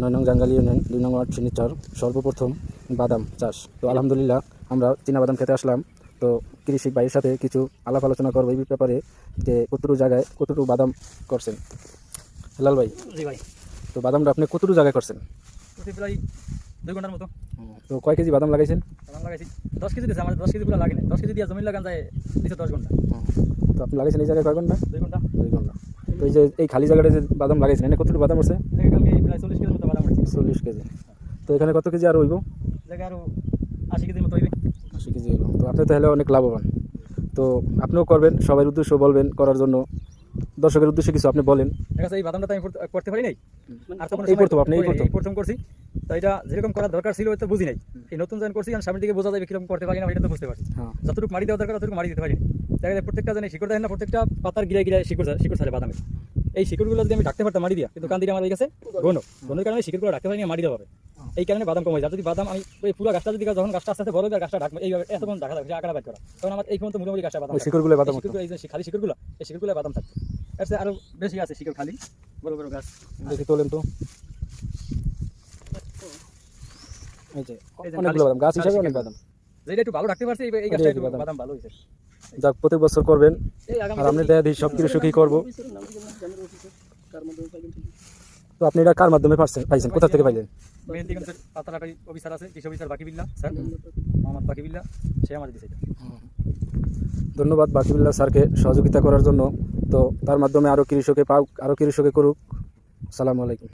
9 নং জাঙ্গালি ইউনিয়ন 2 নং ওয়ার্ড শিনিচর সর্বপ্রথম বাদাম চাষ। তো আলহামদুলিল্লাহ আমরা চীনা বাদাম খেতে আসলাম। তো কৃষি ভাইয়ের সাথে কিছু আলাপ আলোচনা করবো এই ব্যাপারে যে কতটুকু জায়গায় কতটুকু বাদাম করছেন। হেলাল ভাই, জি ভাই, তো বাদামটা আপনি কতটুকু জায়গায় করছেন? প্রায় 2 ঘন্টার মতো তো কয় কেজি বাদাম লাগাইছেন? বাদাম লাগাইছি। 10 কেজি দিয়েছে, আমার 10 কেজি পুরো লাগে না। 10 কেজি দিয়ে জমি লাগান যায় দিতে 10 ঘন্টা। তো আপনি লাগাইছেন এই জায়গায় কয় ঘন্টা? 2 ঘন্টা। 2 ঘন্টা। তো এই যে এই খালি জায়গাটা যে বাদাম লাগাইছেন এখানে কতটুকু বাদাম আছে? আমি প্রায় 40 কেজির মতো বাদাম করছি। 40 কেজি। তো এখানে কত কেজি আর হইব? জায়গায় আরো 80 কেজির মতো হইবে। 80 কেজি হইব। তো আপনি তাহলে অনেক লাভবান। তো আপনিও করবেন, সবাই উদ্দেশ্য বলবেন করার জন্য, দর্শকের উদ্দেশ্যে কিছু আপনি বলেন। ঠিক আছে, এই বাদামটা আমি করতে পারি নাই। আর তখন এই প্রথম আপনি এই প্রথম করছি। তো এটা যেরকম করার দরকার ছিল এটা বুঝি নাই। এই নতুন জয়েন করছি, সামনের দিকে বোঝা যাবে কিরকম করতে পারি না, এটা তো বুঝতে পারছি। যতটুকু মারি দেওয়া দরকার ততটুকু মারি দিতে পারি না। দেখা যায় প্রত্যেকটা জানি শিকড় দেয় না, প্রত্যেকটা পাতার গিরায় গিরায় শিকড় ছাড়ে বাদামের। এই শিকড়গুলো যদি আমি ডাকতে পারতাম মারি দিয়া, কিন্তু কান্দিটা আমার হয়ে গেছে ঘনের কারণে শিকড়গুলো ডাকতে পারি না, মারি দেওয়া হবে। এই কারণে বাদাম কমে যায়। যদি বাদাম আমি ওই পুরো গাছটা যদি যখন গাছটা আস্তে আস্তে বড় হবে, গাছটা ডাকবে এইভাবে এতক্ষণ দেখা যাবে আকার বাইর করা, তখন আমার এই পর্যন্ত মোটামুটি গাছটা বাদাম শিকড়গুলো বাদাম এই যে খালি শিকড়গুলো, এই শিকড়গুলো বাদাম থাকবে। এর চেয়ে আরো বেশি আছে শিকড় খালি বড় বড় গাছ। দেখি তোলেন তো। এই যে অনেকগুলো বাদাম গাছ হিসাবে অনেক বাদাম, যেটা একটু ভালো রাখতে পারছে এই গাছটা একটু বাদাম ভালো হয়েছে। যাক প্রত্যেক বছর করবেন আর আপনি দেয়া দিই সব কৃষকই করবো। তো আপনি এটা কার মাধ্যমে পাইছেন, কোথা থেকে পাইলেন? মেহেন্দিগঞ্জের পাতালাটাই অফিসার আছে, কৃষি অফিসার বাকিবিল্লা স্যার, মোহাম্মদ বাকিবিল্লা, সে আমাদের দিয়েছে। ধন্যবাদ বাকিবিল্লা স্যারকে সহযোগিতা করার জন্য। তো তার মাধ্যমে আরও কৃষকে করুক। আসসালামু আলাইকুম।